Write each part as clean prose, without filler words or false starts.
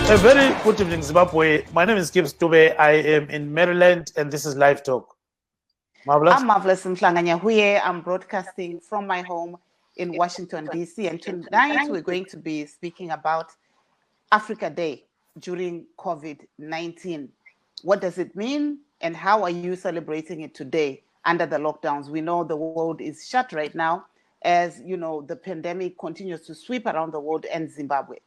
A very good evening, Zimbabwe. My name is Gibbs Dube. I am in Maryland, and this is LiveTalk. Marvelous. I'm Marvelous Mhlanganya. I'm broadcasting from my home in Washington, D.C. And tonight we're going to be speaking about Africa Day during COVID-19. What does it mean, and how are you celebrating it today under the lockdowns? We know the world is shut right now, as you know, the pandemic continues to sweep around the world and Zimbabwe.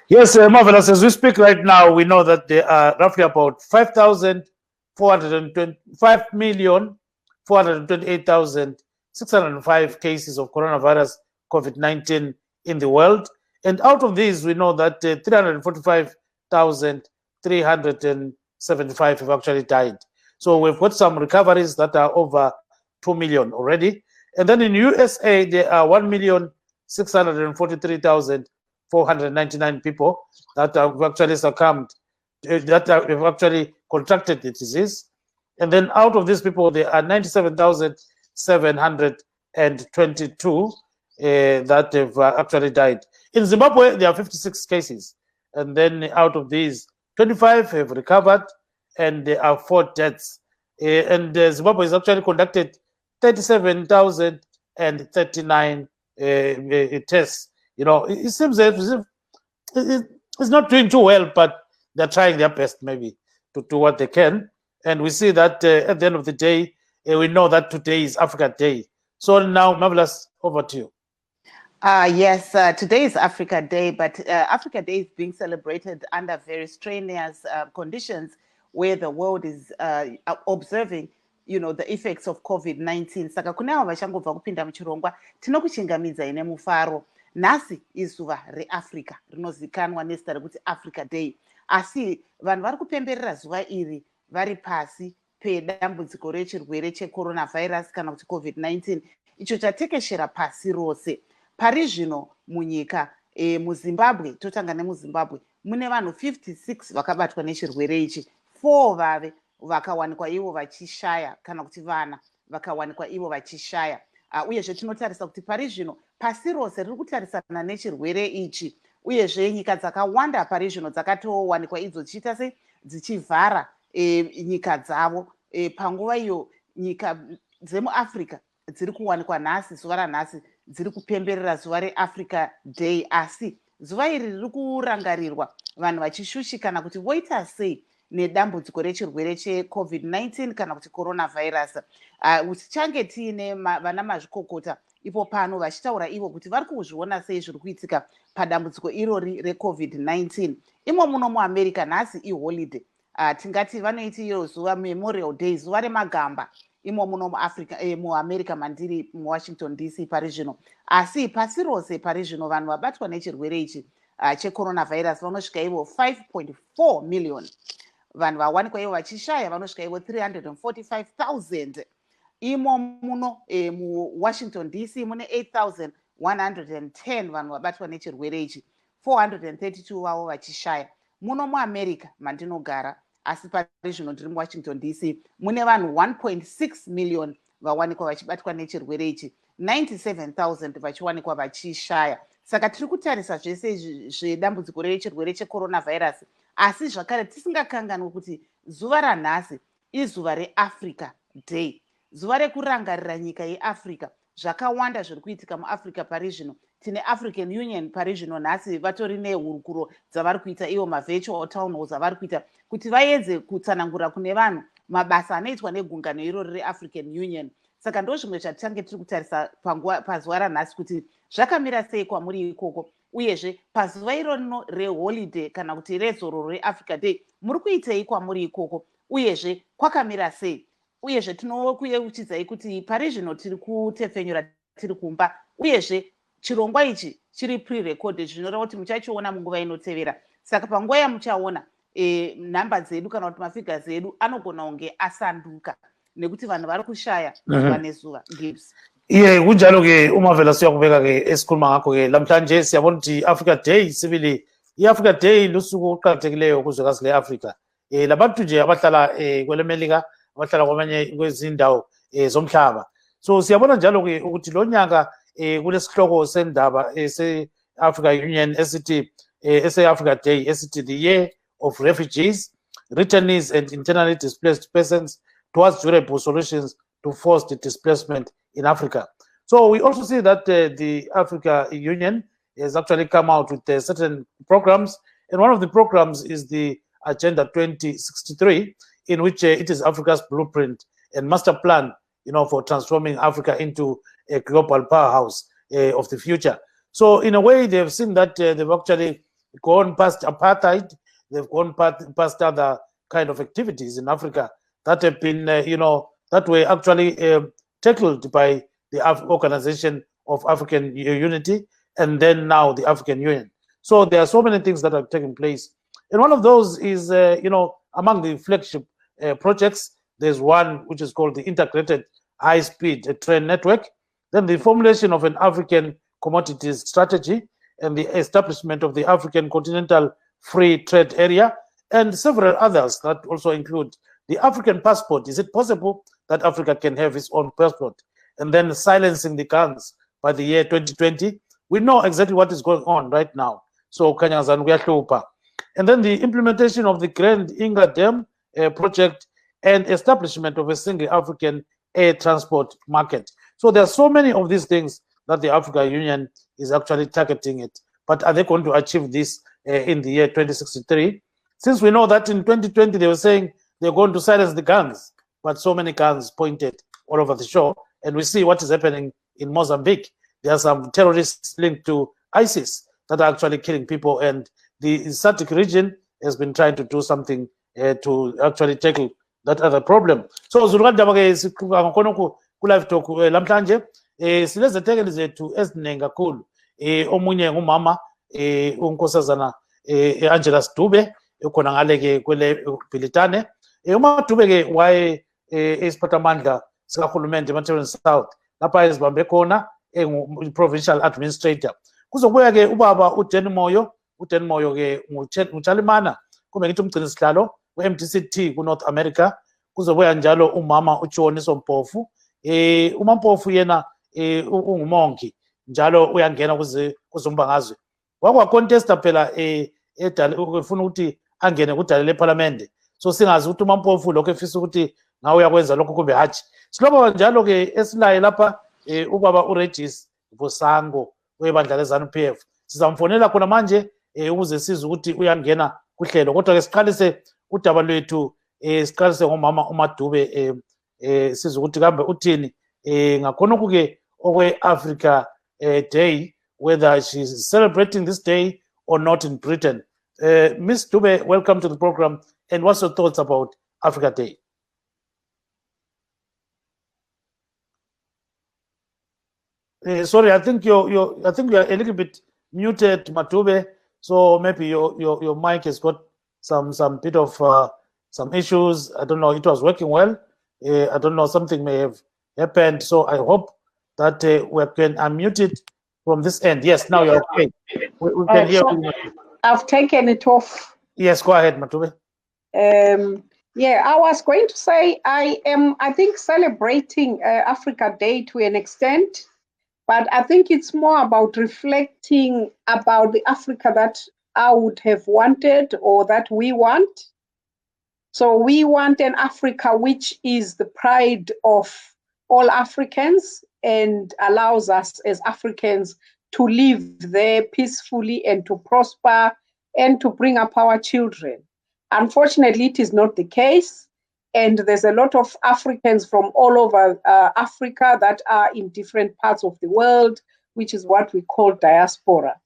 Yes, Marvelous. As we speak right now, we know that there are roughly about 5,428,605 cases of coronavirus COVID-19 in the world. And out of these, we know that 345,375 have actually died. So we've got some recoveries that are over 2 million already. And then in USA, there are 1,643,499 people that have actually succumbed, that have actually contracted the disease. And then out of these people, there are 97,722 that have actually died. In Zimbabwe, there are 56 cases. And then out of these, 25 have recovered, and there are 4 deaths. And Zimbabwe has actually conducted 37,039 tests. You know, it seems as if it's not doing too well, but they're trying their best maybe to do what they can. And we see that at the end of the day, we know that today is Africa Day. So now, Marvelous, over to you. Yes, today is Africa Day, but Africa Day is being celebrated under very strenuous conditions where the world is observing, you know, the effects of COVID-19. Saka kune avo vachangobva kupinda muchirongwa tinokuchingamidza ine mufaro. Nhasi izuva reAfrica rinozikanwa nezita rekuti Africa Day. Asi vanhu vari kupemberera zuva iri vari pasi pedambudziko rechirwere checoronavirus kana kuti COVID-19 icho chatekeshera pasi rose. Pari zvino munyika muZimbabwe, totanga nemuZimbabwe, mune vanhu 56 vakabatwa nechirwere ichi. 4 vave vakawanikwa ivo vachishaya kana kuti vana vakawanikwa ivo vachishaya. Uyezve tinotarisa kuti pari zvino pasi rose riri kutarisana nechirwere ichi, uyezve nyika dzakawanda pari zvino dzakatowanikwa idzo dzichiita sei dzichivhara nyika dzavo. Panguva iyo nyika dzemuAfrica dziri kuwanikwa nhasi, zuva ranhasi dziri kupemberera zuva reAfrica Day, asi zuva iri riri kurangarirwa vanhu vachishushikana kuti voita sei nedambudziko rechirwere cheCovid-19 kana kuti coronavirus. Tichange tiine vana mazvikokota ipo pano vachitaura ivo kuti vari kuzviona sei zviri kuitika padambudziko irori reCovid-19. Imo muno muAmerica nhasi iholiday, tingati vanoiti iyo zuva Memorial Day, zuva remagamba imo muno muAfrica muAmerica mandiri muWashington DC pari zvino. Asi pasi rose pari zvino vanhu vabatwa nechirwere ichi checoronavirus vanosvika ivo 5.4 million. Vanhu vawanikwa ivo vachishaya vanosvika ivo 345,000. Imo muno muWashington DC mune 8,110 vanhu vabatwa nechirwere ichi, 432 vavo vachishaya. Muno muAmerica mandinogara, asi pari zvino ndiri muWashington DC, mune vanhu 1.6 million vawanikwa vachibatwa nechirwere ichi, 97,000 vachiwanikwa vachishaya. Saka tiri kutarisa zvese zvedambudziko rechirwere checoronavirus, asi zvakare tisingakanganwi kuti zuva ranhasi izuva reAfrica Day, zuva rekurangarira nyika yeAfrica. Zvakawanda zviri kuitika muAfrica pari zvino. Tine African Union pari zvino nhasi vatori nehurukuro dzavari kuita, ivo mavirtual town halls avari kuita kuti vaedze kutsanangura kune vanhu mabasa anoitwa negungano irori reAfrican Union. Saka ndo zvimwe zvatichange tiri kutarisa pazuva ranhasi kuti zvakamira sei kwamuri ikoko, uyezve pazuva irorino reholiday kana kuti rezororo reAfrica Day muri kuitei kwamuri ikoko, uyezve kwakamira sei. Uyezve tinokuyeuchidzai kuti pari zvino tiri kutefenyura tiri kumba, uyezve chirongwa ichi chiri pre-recorded zvinoreva kuti muchachiona munguva inotevera. Saka panguva yamuchaona nhamba dzedu kana kuti mafigures edu anogona kunge asanduka nekuti vanhu vari kushaya zuva nezuva. Gibbs. Iye kunjalo-ke uMarvelous uyakubeka-ke esikhuluma ngakho-ke namhlanje siyabona ukuthi i-Africa Day sibili i-Africa Day lusuku oluqakathekileyo kuzwekazi le-Africa. Labantu nje abahlala kwelemelika, abahlala kwamanye kwezindawo zomhlaba. So siyabona njalo-ke ukuthi lo nyaka kulesihloko sendaba se-Africa Union esithi SA Africa Day, SCT, the year of refugees, returnees, and internally displaced persons towards durable solutions to forced displacement in Africa. So we also see that the Africa Union has actually come out with certain programs, and one of the programs is the Agenda 2063, in which it is Africa's blueprint and master plan, for transforming Africa into a global powerhouse of the future. So in a way, they've seen that they've actually gone past apartheid, they've gone past other kind of activities in Africa that have been, that were actually tackled by the Organization of African Unity, and then now the African Union. So there are so many things that are taking place. And one of those is, among the flagship projects, there's one which is called the Integrated High-Speed Train Network, then the formulation of an African commodities strategy, and the establishment of the African Continental Free Trade Area, and several others that also include the African passport. Is it possible that Africa can have its own passport? And then silencing the guns by the year 2020. We know exactly what is going on right now. So Kanyazan Uyahlupa. And then the implementation of the Grand Inga Dam project and establishment of a single African air transport market. So there are so many of these things that the African Union is actually targeting it. But are they going to achieve this in the year 2063? Since we know that in 2020 they were saying they're going to silence the guns, but so many guns pointed all over the shore. And we see what is happening in Mozambique. There are some terrorists linked to ISIS that are actually killing people, and the SADC region has been trying to do something to actually tackle that other problem. So zulukadaba-ke sikhona ku-LiveTalk lamhlanje silezetekeli zethu eziningi kakhulu. Omunye ngumama unkosazana Angela Dube ekhona ngale-ke kwele Bhilitane. UMadube-ke waye esiphathamandla sikahulumende eMatabeleland South lapha ezibambe khona engu-provincial administrator. Kuzobuya-ke ubaba uDan Moyo. uDan Moyo-ke ngutshalimana kumbe ngithi umgcinisihlalo we-MDCT ku-North America. Kuzobuya njalo umama uJoni Sompofu. UMampofu yena ungumongi njalo uyangena kuzombangazwe. Wakwacontesta phela ufuna ukuthi angene kudale lephalamende. So singazi ukuthi uMampofu lokho efisa ukuthi ngawe uyakwenza lokho kumbe hatshi. Siloba njalo-ke esilaye lapha ubaba uRegis Busango webandla leZANU-PF. Sizamfonela khona manje ukuze size ukuthi uyangena kuhlelo. Kodwa-ke siqalise udaba lwethu siqalise ngomama uMadube size ukuthi kambe uthini ngakhonokhu-ke okwe-Africa Day, whether she's celebrating this day or not in Britain. Ms. Dube, welcome to the program. And what's your thoughts about Africa Day? Sorry, I think you're a little bit muted, Matube. So maybe your mic has got some bit of some issues. I don't know. It was working well. I don't know. Something may have happened. So I hope that we can unmute it from this end. Yes, now you're okay. We can hear you. I've taken it off. Yes, go ahead, Matube. Yeah, I was going to say I think, celebrating Africa Day to an extent, but I think it's more about reflecting about the Africa that I would have wanted or that we want. So we want an Africa which is the pride of all Africans and allows us as Africans to live there peacefully and to prosper and to bring up our children. Unfortunately, it is not the case. And there's a lot of Africans from all over Africa that are in different parts of the world, which is what we call diaspora.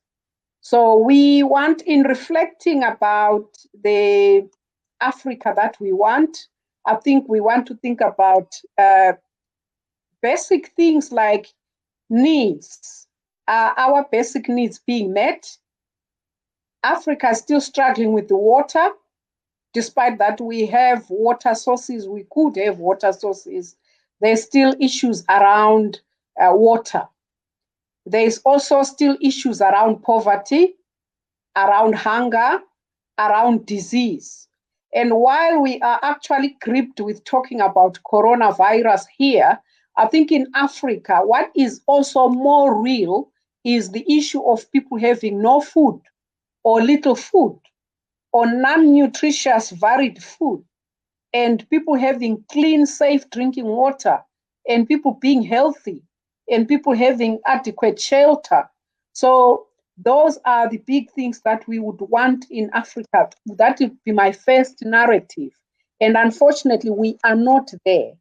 So we want, in reflecting about the Africa that we want, I think we want to think about basic things like needs. Our basic needs being met. Africa is still struggling with the water. Despite that we have water sources, we could have water sources, there's still issues around water. There's also still issues around poverty, around hunger, around disease. And while we are actually gripped with talking about coronavirus here, I think in Africa, what is also more real is the issue of people having no food. or little food or non-nutritious varied food, and people having clean, safe drinking water, and people being healthy, and people having adequate shelter. So those are the big things that we would want in Africa. That would be my first narrative. And unfortunately, we are not there.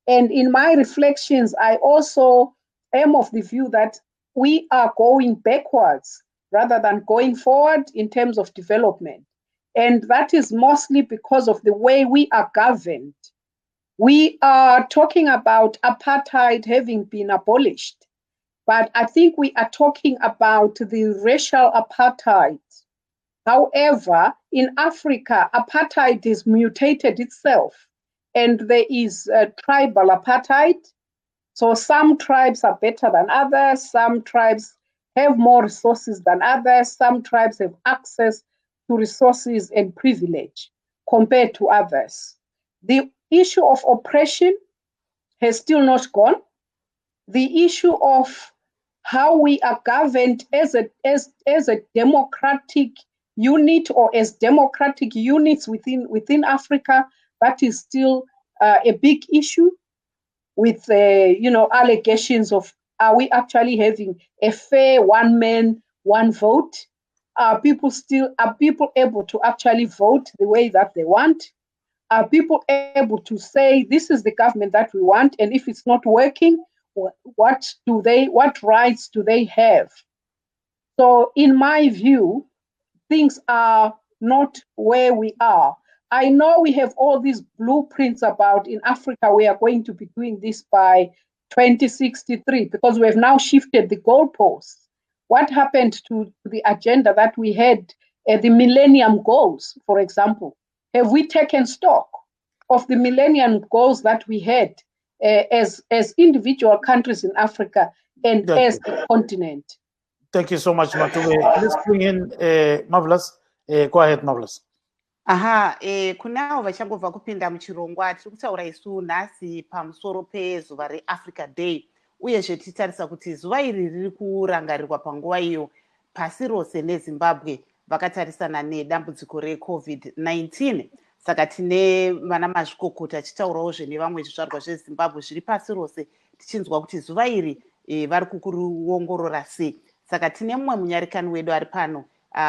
And in my reflections, I also am of the view that we are going backwards rather than going forward in terms of development. And that is mostly because of the way we are governed. We are talking about apartheid having been abolished, but I think we are talking about the racial apartheid. However, in Africa, apartheid is mutated itself, and there is tribal apartheid. So some tribes are better than others, some tribes have more resources than others, some tribes have access to resources and privilege compared to others. The issue of oppression has still not gone. The issue of how we are governed as a democratic unit or as democratic units within Africa, that is still a big issue, with allegations of, are we actually having a fair one man one vote? Are people able to actually vote the way that they want? Are people able to say this is the government that we want, and if it's not working, what rights do they have? So in my view, things are not where we are. I know we have all these blueprints about in Africa, we are going to be doing this by 2063 because we have now shifted the goalposts. What happened to the agenda that we had, the Millennium Goals, for example? Have we taken stock of the Millennium Goals that we had as individual countries in Africa and as a continent? Thank you so much, Matume. Let's bring in Marvelous. Go ahead, Marvelous. Aha, kunavo vachangobva kupinda muchirongwa tiri kutaura isu nhasi pamusoro pezuva reAfrica Day, uyezve tichitarisa kuti zuva iri riri kurangarirwa panguva iyo pasi rose neZimbabwe vakatarisana nedambudziko reCovid-19. Saka tine vana mazvikokota tichitaurawo nevamwe zvizvarwa zveZimbabwe zviri pasi rose tichinzwa kuti zuva iri vari kukuruongorora sei. Saka tine mumwe munyarikani wedu ari pano,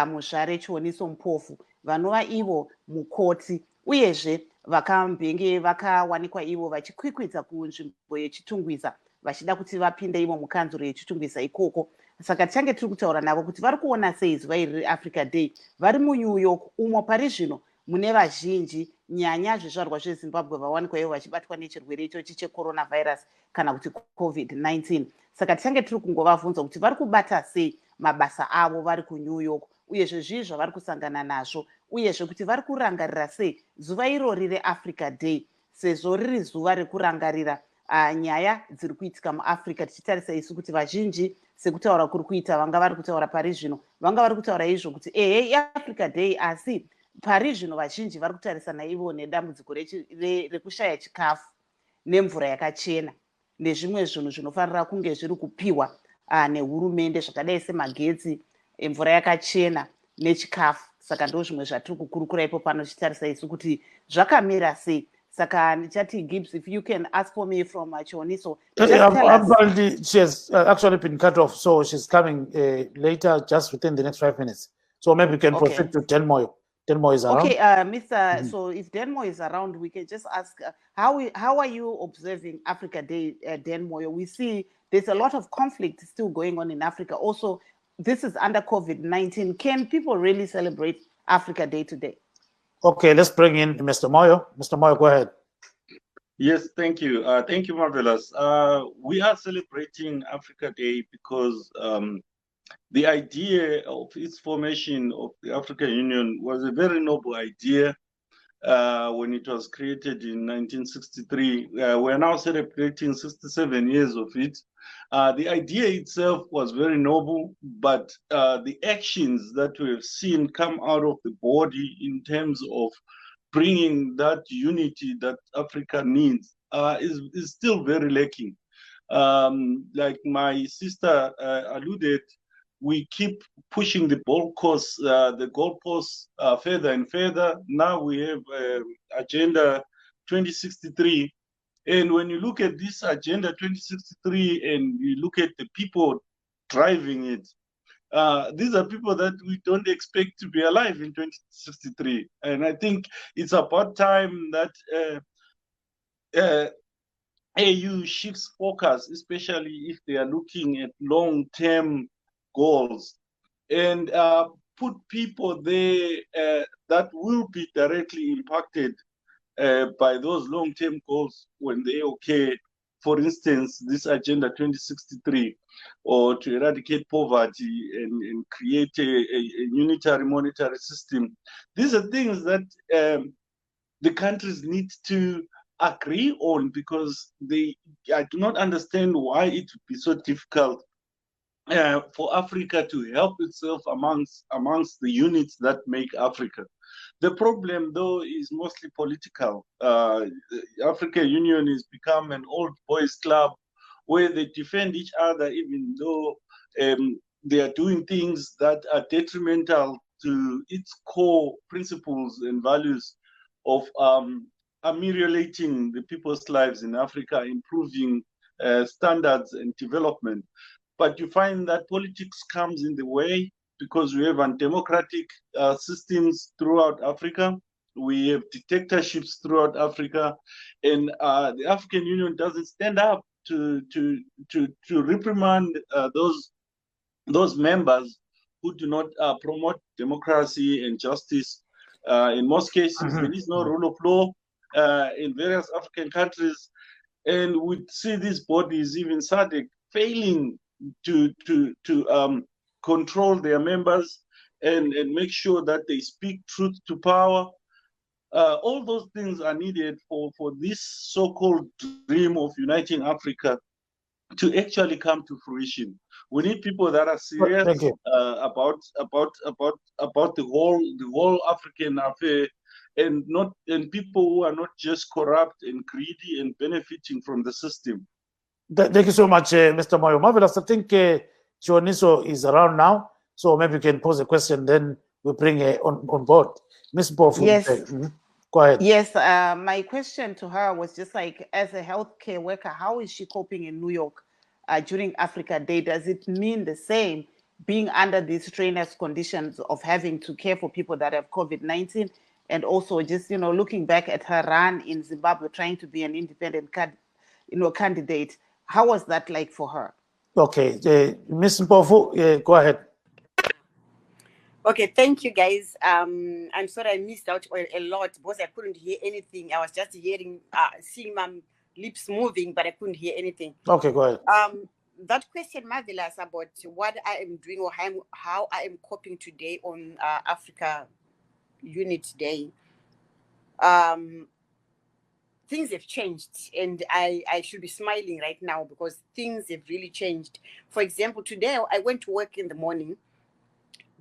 muzvare Chioniso Mupofu, vanova ivo mukoti, uyezve vakambenge vakawanikwa ivo vachikwikwidza kunzvimbo yechitungwiza vachida kuti vapinde ivo mukanzuro yechitungwiza ikoko. Saka tichange tiri kutaura navo kuti vari kuona sei zuva iri reAfrica Day vari muNew York, umo pari zvino mune vazhinji nyanya zvizvarwa zveZimbabwe vawanikwa ivo vachibatwa nechirwere ichochi checoronavirus kana kuti COVID-19. Saka tichange tiri kungovabvunza kuti vari kubata sei mabasa avo vari kuNew York, uyezve zvii zvavari kusangana nazvo, uyezve kuti vari kurangarira sei zuva irori reAfrica Day, sezvo riri zuva rekurangarira nyaya dziri kuitika muAfrica, tichitarisa isu kuti vazhinji sekutaura kuri kuita vanga vari kutaura pari zvino, vanga vari kutaura izvo kuti iAfrica Day, asi pari zvino vazhinji vari kutarisana ivo nedambudziko rekushaya chikafu nemvura yakachena nezvimwe zvinhu zvinofanira kunge zviri kupiwa nehurumende zvakadai semagetsi, mvura yakachena nechikafu. Saka ndo zvimwe zvatiri kukurukura ipo pano tichitarisa isu kuti zvakamira sei. Saka ndichati Gibbs, if you can ask for me from Chioniso. Apparently she has actually been cut off, so she's coming later, just within the next 5 minutes. So maybe we can proceed to Denmoyo. Denmoyo is around. Okay, so if Denmoyo is around, we can just ask, how are you observing Africa Day, Denmoyo? We see there's a lot of conflict still going on in Africa. Also, this is under COVID-19. Can people really celebrate Africa Day today? Okay, let's bring in Mr. Moyo. Mr. Moyo, go ahead. Yes, thank you. Thank you, Marvelous. We are celebrating Africa Day because the idea of its formation of the African Union was a very noble idea when it was created in 1963. We're now celebrating 67 years of it. The idea itself was very noble, but the actions that we have seen come out of the body in terms of bringing that unity that Africa needs is still very lacking. Like my sister alluded, we keep pushing the goalposts further and further. Now we have Agenda 2063. And when you look at this Agenda 2063 and you look at the people driving it, these are people that we don't expect to be alive in 2063. And I think it's about time that AU shifts focus, especially if they are looking at long-term goals, and put people there that will be directly impacted by those long-term goals when they occur. For instance, this Agenda 2063, or to eradicate poverty and create a unitary monetary system. These are things that the countries need to agree on, because I do not understand why it would be so difficult for Africa to help itself amongst the units that make Africa. The problem, though, is mostly political. The African Union has become an old boys club where they defend each other, even though they are doing things that are detrimental to its core principles and values of ameliorating the people's lives in Africa, improving standards and development. But you find that politics comes in the way, because we have undemocratic systems throughout Africa. We have dictatorships throughout Africa, and the African Union doesn't stand up to reprimand those members who do not promote democracy and justice. In most cases, there is no rule of law in various African countries, and we see these bodies, even SADC, failing to control their members and make sure that they speak truth to power. All those things are needed for this so-called dream of uniting Africa to actually come to fruition. We need people that are serious about the whole African affair, and people who are not just corrupt and greedy and benefiting from the system. Thank you so much, Mr. Moyo. Marvelous. I think Chioniso is around now, so maybe you can pose a question, then we bring on board. Ms. Bofu, yes. Go ahead. Yes, my question to her was just like, as a healthcare worker, how is she coping in New York during Africa Day? Does it mean the same being under these strenuous conditions of having to care for people that have COVID-19, and also just, looking back at her run in Zimbabwe, trying to be an independent candidate? How was that like for her? Okay, Ms. Mpofu, go ahead. Okay, thank you, guys. I'm sorry I missed out a lot because I couldn't hear anything. I was just hearing, seeing my lips moving, but I couldn't hear anything. Okay, go ahead. That question, Marvelous, about what I am doing or how I am coping today on Africa Unit Day. Things have changed, and I should be smiling right now because things have really changed. For example, today I went to work in the morning,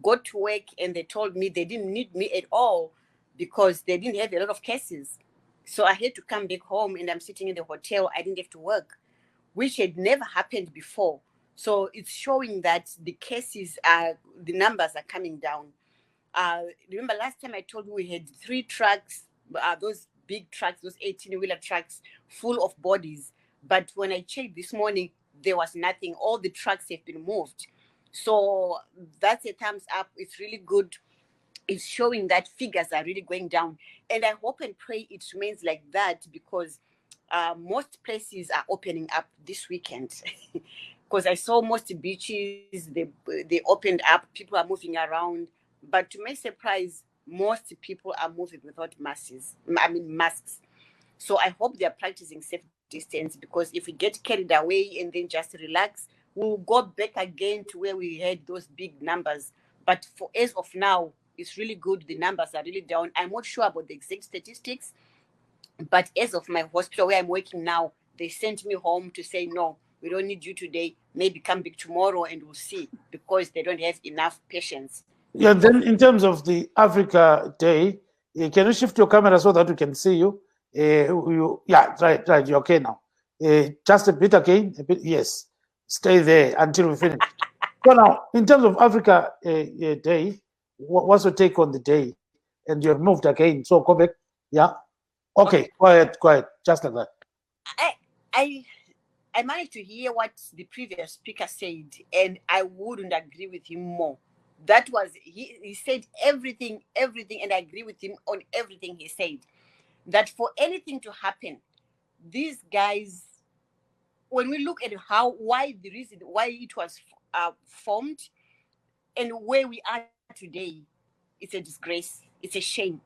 got to work, and they told me they didn't need me at all because they didn't have a lot of cases. So I had to come back home, and I'm sitting in the hotel. I didn't have to work, which had never happened before. So it's showing that the numbers are coming down. Remember last time I told you we had 3 trucks, those big trucks, those 18-wheeler trucks full of bodies. But when I checked this morning, there was nothing. All the trucks have been moved. So that's a thumbs up. It's really good. It's showing that figures are really going down. And I hope and pray it remains like that, because most places are opening up this weekend. Because I saw most beaches, they opened up, people are moving around. But to my surprise, most people are moving without masks. So I hope they are practicing safe distance, because if we get carried away and then just relax, we'll go back again to where we had those big numbers. But as of now, it's really good. The numbers are really down. I'm not sure about the exact statistics, but as of my hospital where I'm working now, they sent me home to say, no, we don't need you today. Maybe come back tomorrow and we'll see, because they don't have enough patients. Yeah, then in terms of the Africa Day, can you shift your camera so that we can see you? Yeah, right. You're okay now. Just a bit again. Yes. Stay there until we finish. So now, in terms of Africa Day, what's your take on the day? And you have moved again. So go back. Yeah. Okay. Quiet. Just like that. I managed to hear what the previous speaker said, and I wouldn't agree with him more. That was he said everything, and I agree with him on everything he said. That for anything to happen, these guys, when we look at why it was formed and where we are today, it's a disgrace. It's a shame.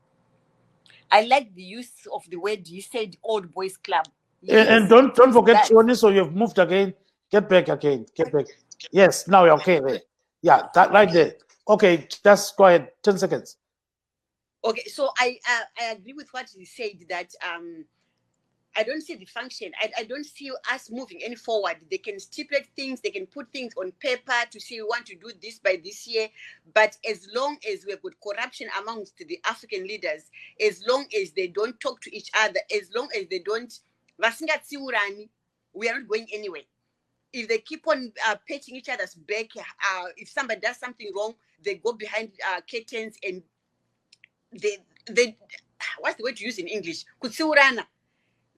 I like the use of the word you said, old boys club. Yes, and don't forget, Shoni, so you've moved again. Get back again. Get back. Yes, now you're okay there. Yeah, that right there. Okay, just go ahead. 10 seconds. Okay, so I agree with what he said, that I don't see the function. I don't see us moving any forward. They can stipulate things, they can put things on paper to say we want to do this by this year. But as long as we've got corruption amongst the African leaders, as long as they don't talk to each other, as long as they don't, we are not going anywhere. If they keep on patting each other's back, if somebody does something wrong, they go behind curtains and they what's the word to use in English? Kutsiurana.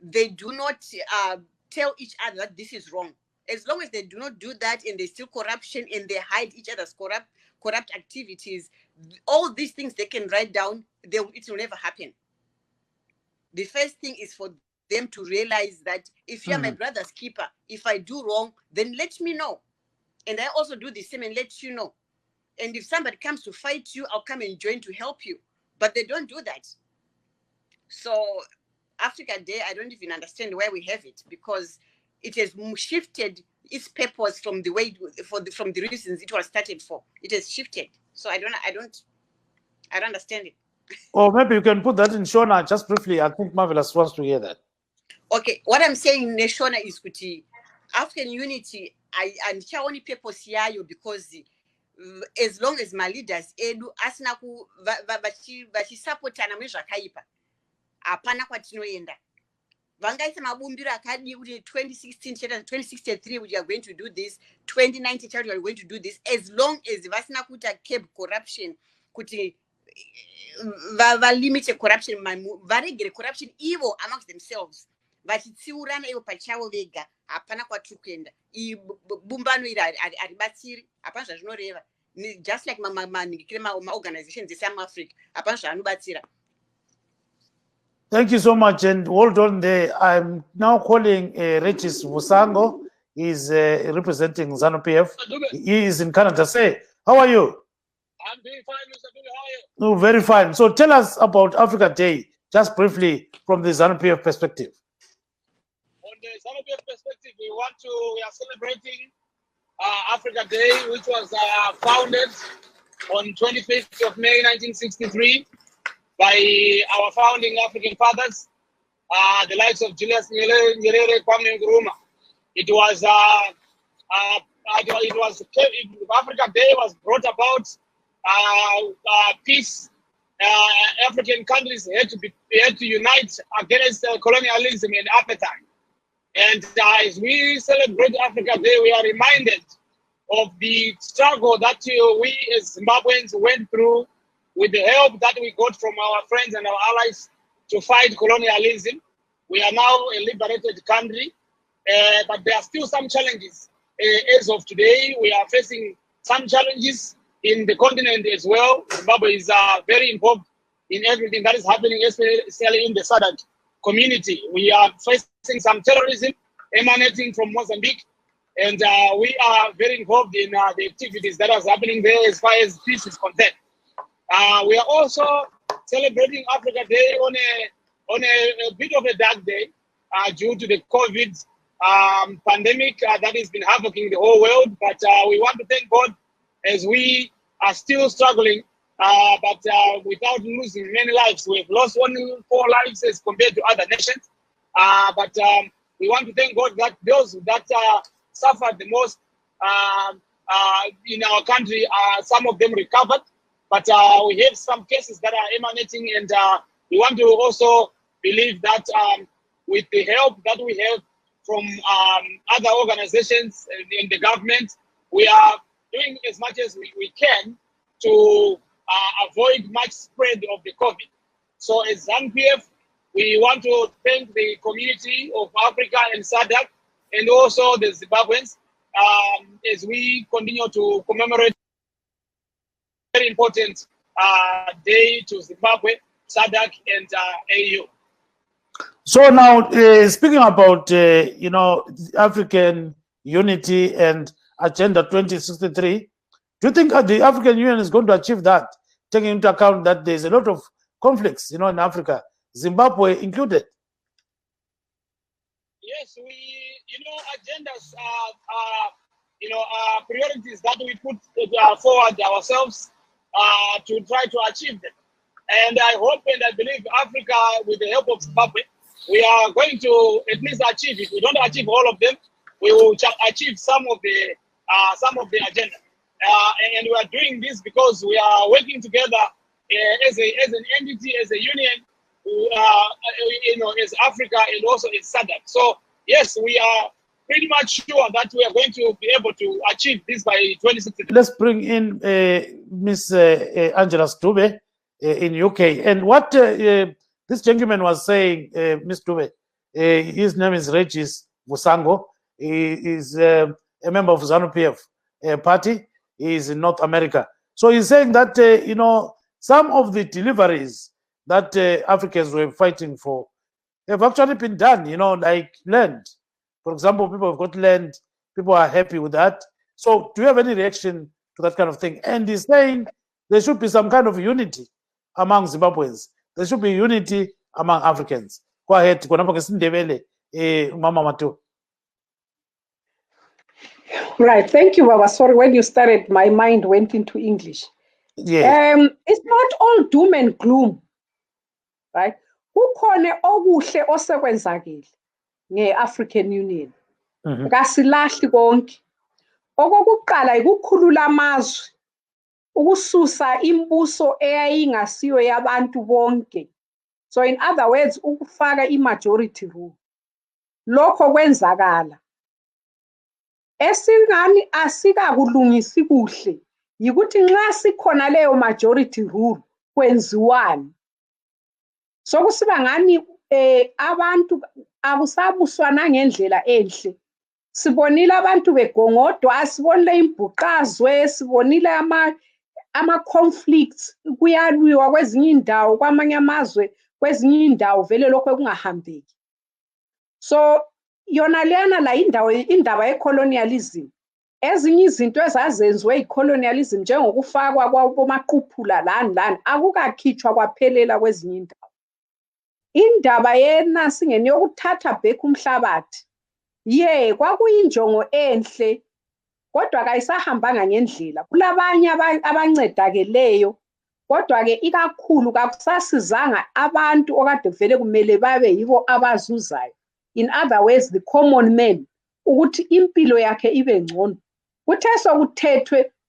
They do not tell each other that this is wrong. As long as they do not do that, and there's still corruption and they hide each other's corrupt activities, all these things they can write down, it will never happen. The first thing is for them to realize that if you're my brother's keeper, if I do wrong, then let me know. And I also do the same and let you know. And if somebody comes to fight you, I'll come and join to help you. But they don't do that. So Africa Day, I don't even understand where we have it, because it has shifted its purpose from the way from the reasons it was started for. It has shifted. So I don't understand it. Or maybe you can put that in Shona just briefly. I think Marvelous wants to hear that. Okay, what I'm saying in Shona is kuti African unity. And here only purpose yayo, because as long as my leaders edu asina ku vachisapotana muzvakaipa, hapana kwatinoenda. Vangaisa mabumbiro akadi kuti 2016 2063 we are going to do this, 2019 we are going to do this, as long as vasina kuita curb corruption, kuti limit corruption, varegere corruption ivo amongst themselves, vachitsiurana ivo pachavo vega, hapana kwatiri kuenda. Bumbano iri haribatsiri, hapana zvazvinoreva. Just like ma-organizations eSouth-Africa, hapana zvanobatsira. Thank you so much, and hold on there. I'm now calling Regis Vusango. He's representing ZANU-PF. He is in Canada. Say, how are you? I'm doing fine, Mr. Billy. How are you? No, very fine. So tell us about Africa Day, just briefly from the ZANU-PF perspective. On the ZANU-PF perspective, we are celebrating Africa Day, which was founded on 25th of May 1963 by our founding African fathers, the likes of Julius Nyerere, Kwame Nkrumah. Africa Day was brought about peace. African countries had to unite against colonialism and apartheid. And as we celebrate Africa Day, we are reminded of the struggle that we as Zimbabweans went through with the help that we got from our friends and our allies to fight colonialism. We are now a liberated country, but there are still some challenges. As of today, we are facing some challenges in the continent as well. Zimbabwe is very involved in everything that is happening, especially in the southern community. We are facing some terrorism emanating from Mozambique, and we are very involved in the activities that are happening there as far as peace is concerned. We are also celebrating Africa Day on a bit of a dark day due to the COVID pandemic that has been havocing the whole world. But we want to thank God as we are still struggling, but without losing many lives. We've lost only 4 lives as compared to other nations. But we want to thank God that those that suffered the most in our country, some of them recovered. But we have some cases that are emanating, and we want to also believe that with the help that we have from other organizations in the government, we are doing as much as we can to avoid much spread of the COVID. So as ZANU-PF, we want to thank the community of Africa and SADC and also the Zimbabweans as we continue to commemorate very important day to Zimbabwe, SADC, and AU. So now, speaking about African unity and Agenda 2063, do you think the African Union is going to achieve that, taking into account that there's a lot of conflicts, in Africa, Zimbabwe included? Yes, agendas are priorities that we put forward ourselves to try to achieve them. And I hope and I believe Africa, with the help of Zimbabwe, we are going to at least achieve. If we don't achieve all of them, we will achieve some of the agenda. And we are doing this because we are working together as an entity, as a union, as Africa and also as SADC. So yes, we are pretty much sure that we are going to be able to achieve this by 2060. Let's bring in Miss Angela Stube in UK. And what this gentleman was saying, Ms. Stube, his name is Regis Musango. He is a member of ZANU-PF party. He is in North America. So he's saying that, some of the deliveries that Africans were fighting for have actually been done, like land. For example, people have got land. People are happy with that. So do you have any reaction to that kind of thing? And he's saying there should be some kind of unity among Zimbabweans. There should be unity among Africans. Go ahead. Mama Matu. Right. Thank you, Baba. Sorry, when you started, my mind went into English. Yeah. It's not all doom and gloom, right? Kukhona okuhle osekwenzakile nge-African Union. Kasilahli konke. Okokuqala ukukhulula amazwe, ukususa imbuso eyayingasiyo yabantu bonke. So in other words, ukufaka i-majority rule. Lokho kwenzakala. Esingani asikakulungisi kuhle yikuthi nxa sikhona leyo majority rule kwenziwani. So kusiba ngani abantu akusabuswana ngendlela enhle. Sibonile abantu begongodwa, sibonile imbhuqazwe, sibonile ama-conflicts, kuyalwiwa kwezinye indawo, kwamanye amazwe, kwezinye indawo vele lokho kungahambeki. So yona leyana la indaba ye-colonialism, ezinye izinto ezazenziwe i-colonialism njengokufakwa kwamaqhuphula lani akukakhitshwa kwaphelela kwezinye indawo. Indaba yena singeni yokuthatha back umhlabathi, kwakuyinjongo enhle, kodwa kayisahambanga ngendlela. Kulabanye abancedakeleyo, kodwa-ke ikakhulu kakusasizanga abantu okade vele kumele babe yibo abazuzayo. In other words, the common man, ukuthi impilo yakhe ibe ngcono. Kuthe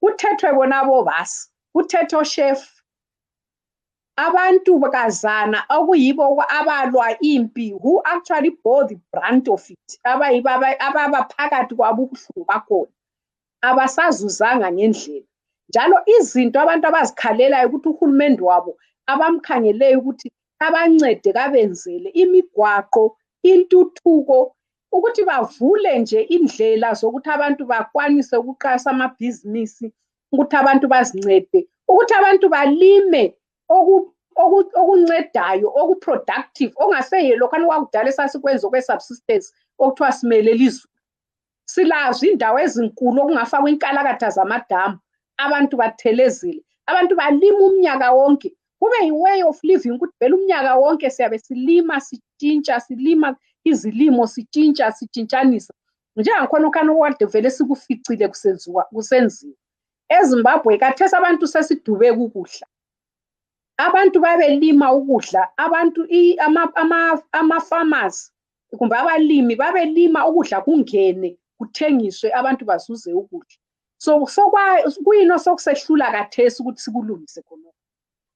kuthethwe bona bobasi, kuthethwe chef. Abantu bakazana okuyibo abalwa impi, who actually bore the brunt of it. Abaphakathi kwabo ubuhlungu bakhona. Abasazuzanga ngendlela. Njalo izinto abantu abazikhalelayo ukuthi uhulumende wabo abamkhangeleyo ukuthi abancede kabenzele imigwaqo, intuthuko, ukuthi bavule nje indlela zokuthi abantu bakwanise ukuqasa amabhizinisi, ukuthi abantu bazincede, ukuthi abantu balime okuncedayo, okuproductive, ongaseye lokhana kwakudala esasikwenza okwe-subsistence okuthiwa simelela izulu. Silazo indawo ezinkulu okungafakwa inkalakatha zamadamu, abantu bathelezile, abantu balima umnyaka wonke. Kube yi-way of living ukuthi vele umnyaka wonke siyabe silima, sitshintsha, silima izilimo, sitshintsha, sitshintshanisa. Njengakhona ukhana okade vele sikuficile kusenziwa. EZimbabwe kathesi abantu sesidubeka ukudla. Abantu babelima ukudla, abantu ama-farmers kumbe abalimi babelima ukudla kungene kuthengiswe abantu bazuze ukudla. So kuyini osokusehlula kathesi ukuthi sikulungise khonokho.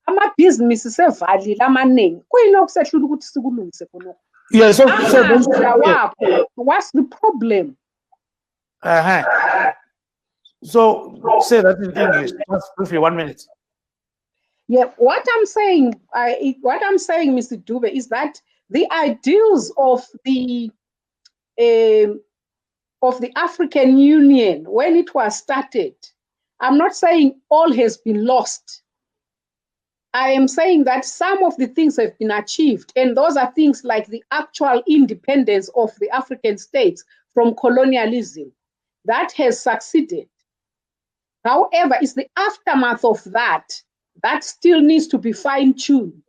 Amabhizinisi sevalile amaningi, kuyini okusehlula ukuthi sikulungise khonokho. Yeah, so what's the problem? So say that in English, just briefly, 1 minute. Yeah, what I'm saying, Mr. Dube, is that the ideals of the African Union, when it was started, I'm not saying all has been lost. I am saying that some of the things have been achieved, and those are things like the actual independence of the African states from colonialism. That has succeeded. However, it's the aftermath of that still needs to be fine-tuned.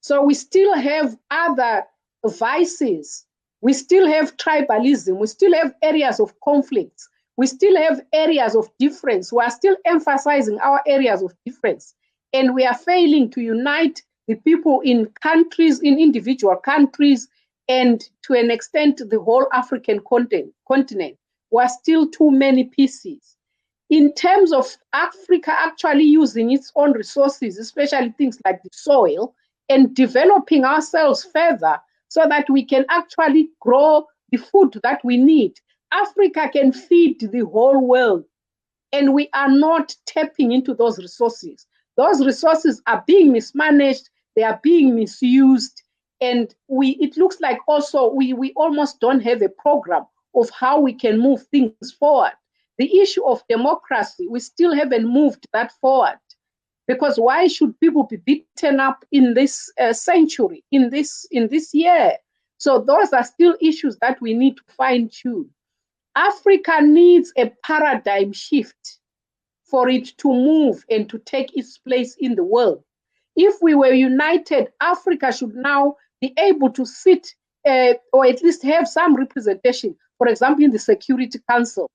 So we still have other vices. We still have tribalism. We still have areas of conflicts. We still have areas of difference. We are still emphasizing our areas of difference. And we are failing to unite the people in countries, in individual countries, and to an extent, the whole African continent. We are still too many pieces. In terms of Africa actually using its own resources, especially things like the soil, and developing ourselves further so that we can actually grow the food that we need. Africa can feed the whole world, and we are not tapping into those resources. Those resources are being mismanaged, they are being misused, and it looks like also we almost don't have a program of how we can move things forward. The issue of democracy, we still haven't moved that forward. Because why should people be beaten up in this century, in this year? So those are still issues that we need to fine tune. Africa needs a paradigm shift for it to move and to take its place in the world. If we were united, Africa should now be able to sit or at least have some representation, for example, in the Security Council,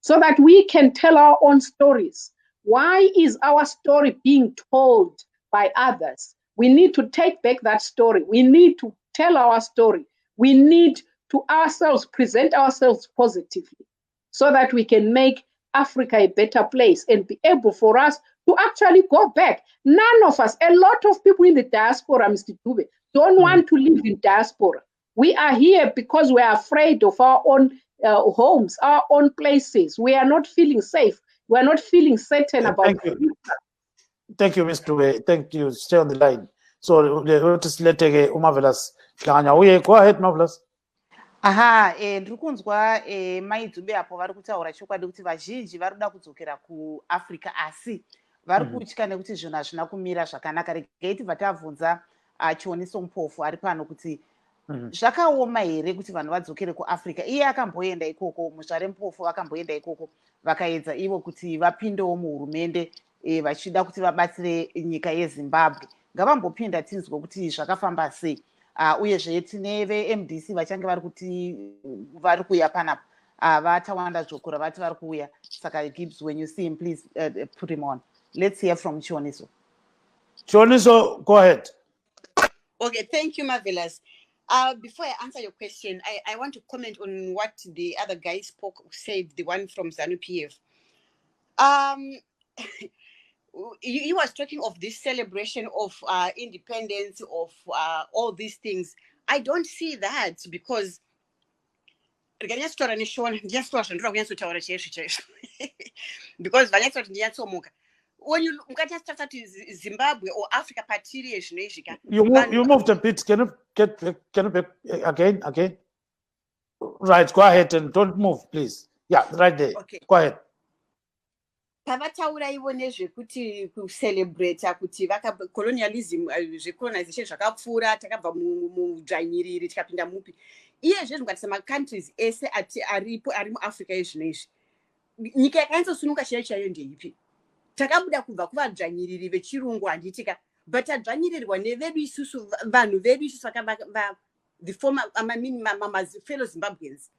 so that we can tell our own stories. Why is our story being told by others? We need to take back that story. We need to tell our story. We need to ourselves present ourselves positively so that we can make Africa a better place and be able for us to actually go back. None of us, a lot of people in the diaspora, Mr. Dube, don't want to live in diaspora. We are here because we are afraid of our own homes, our own places. We are not feeling safe. We are not feeling certain about. Thank you. Thank you, Mr. Dube. Thank you. Stay on the line. So let's let Marvelous. Go ahead, Marvelous. Aha, ndiri kunzwa maidhube apo vari kutaura chokwadi kuti vazhinji vari kuda kudzokera kuAfrica asi vari kutya nekuti zvinhu hazvina kumira zvakanaka. Regai tibva tabvunza Chioniso Mupofu ari pano kuti zvakaoma here kuti vanhu vadzokere kuAfrica. Iye akamboenda ikoko, Muzvare Mupofu vakamboenda ikoko vakaedza ivo kuti vapindewo muhurumende vachida kuti vabatsire nyika yeZimbabwe. Ngavambopinda tinzwe kuti zvakafamba sei. Uyezve tine veMDC vachange vari kuti vari kuuya panapa vatawanda zvokura vati vari kuuya. Saka Gibbs, when you see him, please put him on. Let's hear from Chioniso. Chioniso, go ahead. Okay, thank you, Marvelous. Before I answer your question, I want to comment on what the other guy said, the one from ZANU-PF. He was talking of this celebration of independence, of all these things. I don't see that because because when you look at Zimbabwe or Africa, you moved a bit. Can you back again? Right, go ahead and don't move, please. Yeah, right there. Okay. Go ahead. Pavataura ivo nezvekuti kucelebrata kuti colonialism zvecolonization zvakapfuura takabva mudzvanyiriri tikapinda mupi iye zvezvo ngatisa macountries ese ari muAfrica yezvino izvi nyika yakanyatsosununga chaiyo ndeipi takabuda kubva kuvadzvanyiriri vechirungu handitika but tadzvanyirirwa nevedu isusu vanhu vedu isusu the former fellow Zimbabweans.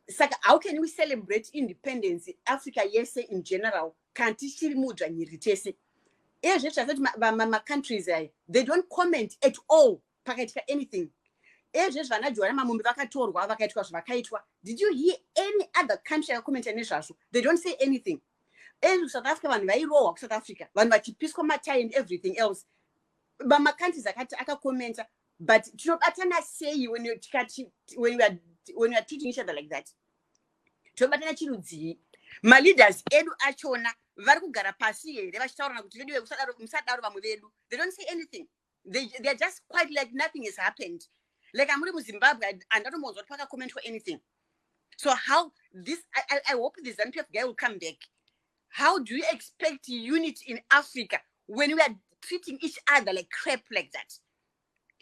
Saka how can we celebrate independence Africa yes in general can't tichiri mudzvanyiriri tese countries they don't comment at all pakaitika anything vana Joana Mamumbi vakatorwa vakaitwa zvavakaitwa. Did you hear any other country akakomenta nezvazvo? They don't say anything. South Africa vanhu vairohwa kuSouth Africa vanhu vachipiswa matai and everything else countries akakomenta but tinobatana sei when we are treating each other like that? Tobatana chirudzii Leaders edu achona vari kugara pasi here vachitaurana kuti vedu musadaro vamwe vedu. They don't say anything. They're just quite like nothing has happened. Like I'm in Zimbabwe and I don't know what comment for anything. So how this I hope this ZANU-PF guy will come back. How do you expect unity in Africa when we are treating each other like crap like that?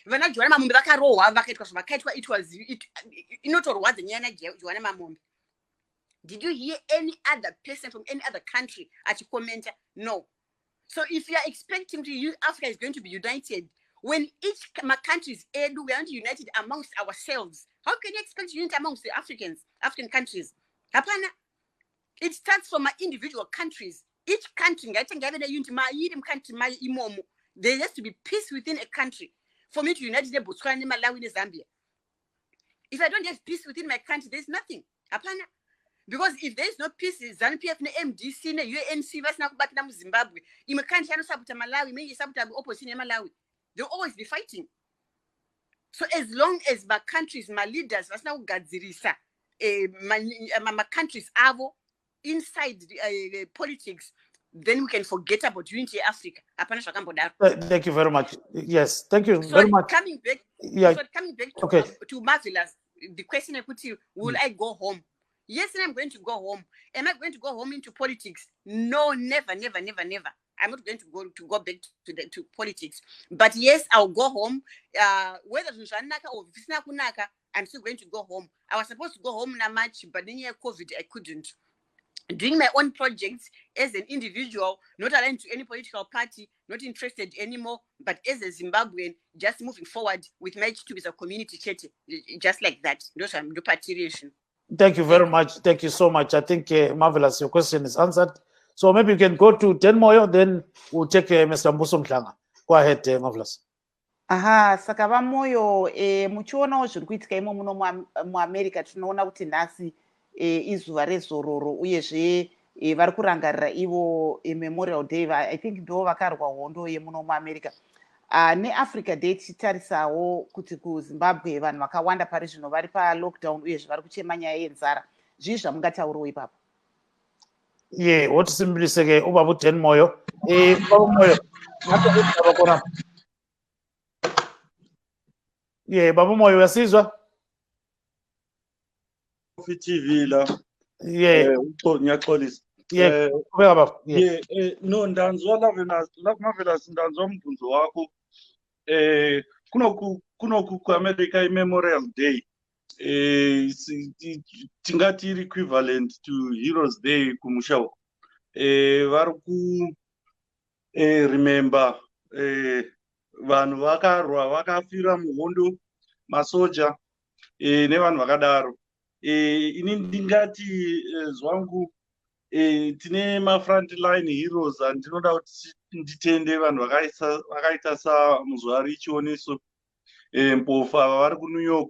When I joined my mom, it was did you hear any other person from any other country at comment? No. So if you are expecting Africa is going to be united, when each country is we aren't united amongst ourselves, how can you expect unity amongst the African countries? Hapana. It starts from my individual countries. Each country, there has to be peace within a country for me to unite Botswana, Malawi, and Zambia. If I don't have peace within my country, there's nothing. Hapana. Because if there is no peace, ZANU-PF, MDC, UNC, Zimbabwe, in my country, Malawi, maybe opposition Malawi, they'll always be fighting. So as long as my countries, my leaders, my countries are inside politics, then we can forget about unity Africa. Thank you very much. Yes, thank you very much. Coming back to Marvelous, the question I put to you, will I go home? Yes, and I'm going to go home. Am I going to go home into politics? No, never, never, never, never. I'm not going to go back to politics. But yes, I'll go home. Whether or I'm still going to go home. I was supposed to go home in March, but then COVID, I couldn't. Doing my own projects as an individual, not aligned to any political party, not interested anymore, but as a Zimbabwean, just moving forward with my activities of community chat, just like that. Those are the participation. Thank you very much. Thank you so much. I think, Marvelous, your question is answered. So maybe you can go to 10 more, then we'll take Mr. Mbuso Mhlanga. Go ahead, Marvelous. Aha, saka vamoyo muchionawo zviri kuitika imo muno muAmerica tinoona kuti nhasi izuva rezororo uyezve vari kurangarira ivo Memorial Day. I think ndo vakarwa hondo yemuno muAmerica. NeAfrica Day tichitarisawo kuti kuZimbabwe vanhu vakawanda pari zvino vari palockdown uyezve vari kuchema nyaya yenzara. Zvii zvamungataurawo ipapo? Yeah, what simply say ubaba 10 moyo. Baba moyo. Yeah, baba moyo uyasizwa? TV la. Yeah. Ngiyaxolisa. Yeah, baba. Yeah, no ndanzwa Marvelous ndanzwa umbunzo wakho. Kunoku kuAmerica iMemorial Day. Tingati equivalent to Heroes Day kumusha. Vari ku remember vanhu vakarwa vakafira muhondo masoja nevanhu vakadaro. Ini ndingati zvangu tine ma-frontline heroes andinoda kuti nditende vanhu vakaita saMuzuva Chioniso Mpofu ava vari kuNew York,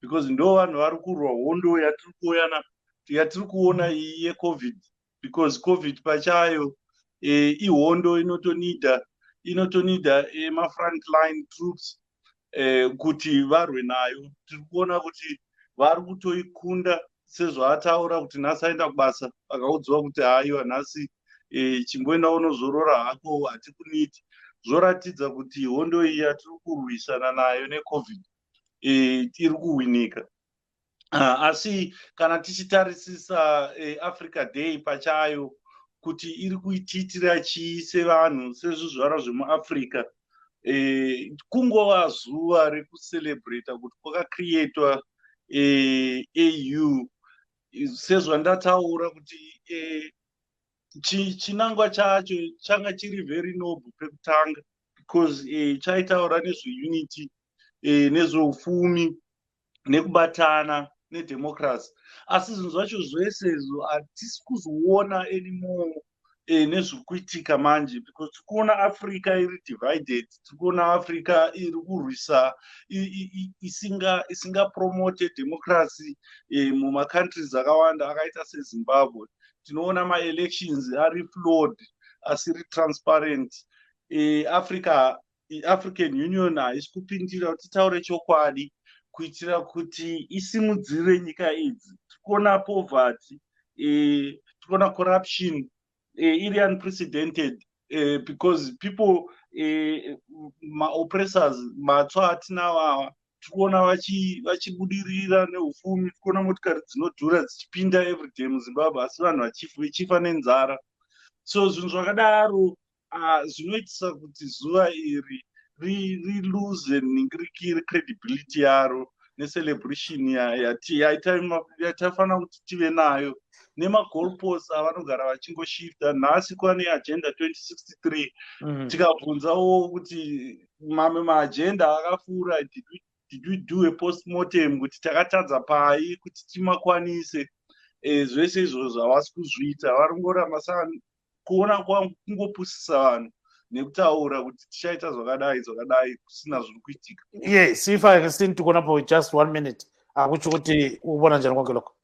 because ndo vanhu vari kurwa hondo yatiri kuona iyi yeCovid, because COVID pachayo ihondo inotonida ma-frontline troops kuti varwe nayo. Tiri kuona kuti vari kutoikunda sezvaataura kuti nhasi aenda kubasa akaudzwa kuti haiwa nhasi chimboenda unozorora hako hatikuniti. Zvoratidza kuti hondo iyi yatiri kurwisana nayo neCovid iri kuwinika. Asi kana tichitarisisa Africa Day pachayo kuti iri kuitiitira chii sevanhu sezvizvara zvemuAfrica, kungova zuva rekucelebrata kuti kwakacreatwa AU, sezvandataura kuti chinangwa chacho changa chiri very noble pekutanga, because chaitaura nezveunity, nezveupfumi, nekubatana nedemocracy. Asi zvinhu zvacho zvese izvo hatisi kuzoona anymore nezviri kuitika manje, because tiri kuona Africa iri divided, tiri kuona Africa iri kurwisa isinga promote democracy mumacountries akawanda akaita seZimbabwe. Tinoona ma-elections ari flawed, asiri transparent. African Union haisi kupindira kuti taure chokwadi kuitira kuti isimudzire nyika idzi. Tikuona poverty, tikona corruption iri unprecedented because people ma-oppressors matsva atinawawa tikuona vachibudirira neupfumi, tikuona motikari dzinodhura dzichipinda everyday muzimbabwe asi vanhu vachifa nenzara. So zvinhu zvakadaro zvinoitisa kuti zuva iri rilose credibility yaro necelebration yatafanira kuti tive nayo, nemagoalposts avanogara vachingoshifta. Nhasi kwane agenda 2063 tikabvunzawo kuti mamwe maagenda akapfuura, did we do a postmortem kuti takatadza pai kuti timakwanise? Zvese izvozvo havasi kuzviita, varongoramba kuona kungopusisa vanhu nekutaura kuti tichaita zvakadai kusina zviri kuitika. Yes, if I can still tukona for just 1 minute, akutsho kuti ubona njani konke lokho?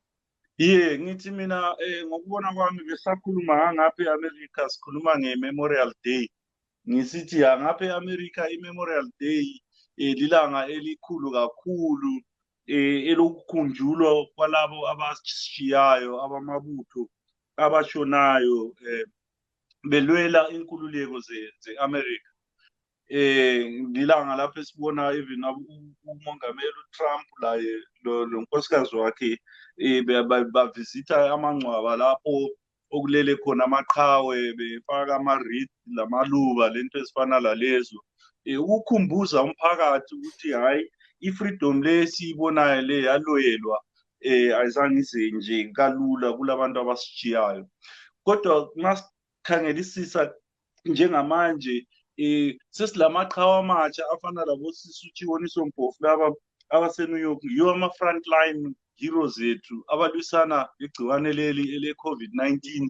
Ngithi mina ngokubona kwami besakhuluma ngapha eAmerica, sikhuluma nge-Memorial Day. Ngisithi ngapha eAmerica i-Memorial Day lilanga elikhulu kakhulu elokukhunjulwa kwalabo abashiyayo, abamabutho abashonayo belwela inkululeko ze-America. Lilanga lapho esibona even umongameli uTrump laye lo nkosikazi wakhe bavisita amangcwaba lapho okulele khona amaqhawe, befaka ama-wreath lamaluba, lento ezifana lalezo, ukukhumbuza umphakathi ukuthi hayi, i-freedom le siyibonayo le yaloyelwa ayizange ize nje kalula kulabantu abasishiyayo. Kodwa masikhangelisisa njengamanje sesilamaqhawe amatsha afana labo Sisi Uchioniso Mpofu laba abaseNew York, yiwo ama-frontline heroes ethu abalwisana igciwane leli ele-COVID-19,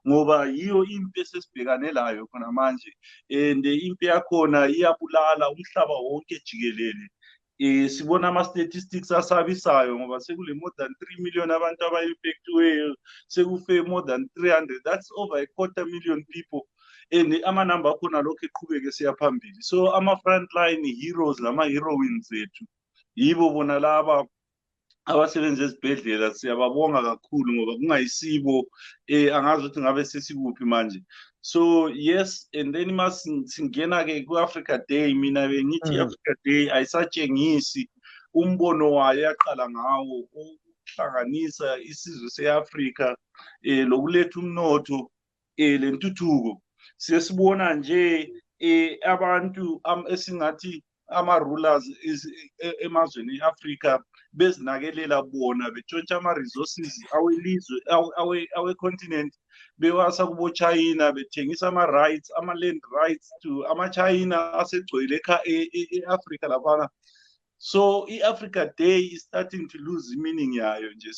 ngoba yiyo impi esesibhekane layo khona manje, and impi yakhona iyabulala umhlaba wonke jikelele. Sibona ama-statistics asabisayo ngoba sekule more than 3 million abantu aba-infectiweyo, sekufe more than 300, that's over 250,000 people, and amanamba akhona lokhu eqhubeke siya phambili. So ama-frontline heroes lama-heroines ethu yibo bona laba abasebenza ezibhedlela, siyababonga kakhulu ngoba kungayisibo angazi ukuthi ngabe sesikuphi manje. So yes, and then masingena-ke ku-Africa Day, mina bengithi i-Africa Day ayisatshengisi umbono wayo yaqala ngawo ukuhlanganisa isizwe se-Afrika lokuletha umnotho lentuthuko. Siyasibona nje abantu esingathi ama-rulers emazweni e-Afrika bezinakelela bona, betshontsha ama-resources awelizwe awe-continent bewasa kubo-China, bethengisa ama-rights, ama-land rights to ama-China asegcwele e-Afrika laphana. So i-Africa Day is starting to lose meaning yayo nje,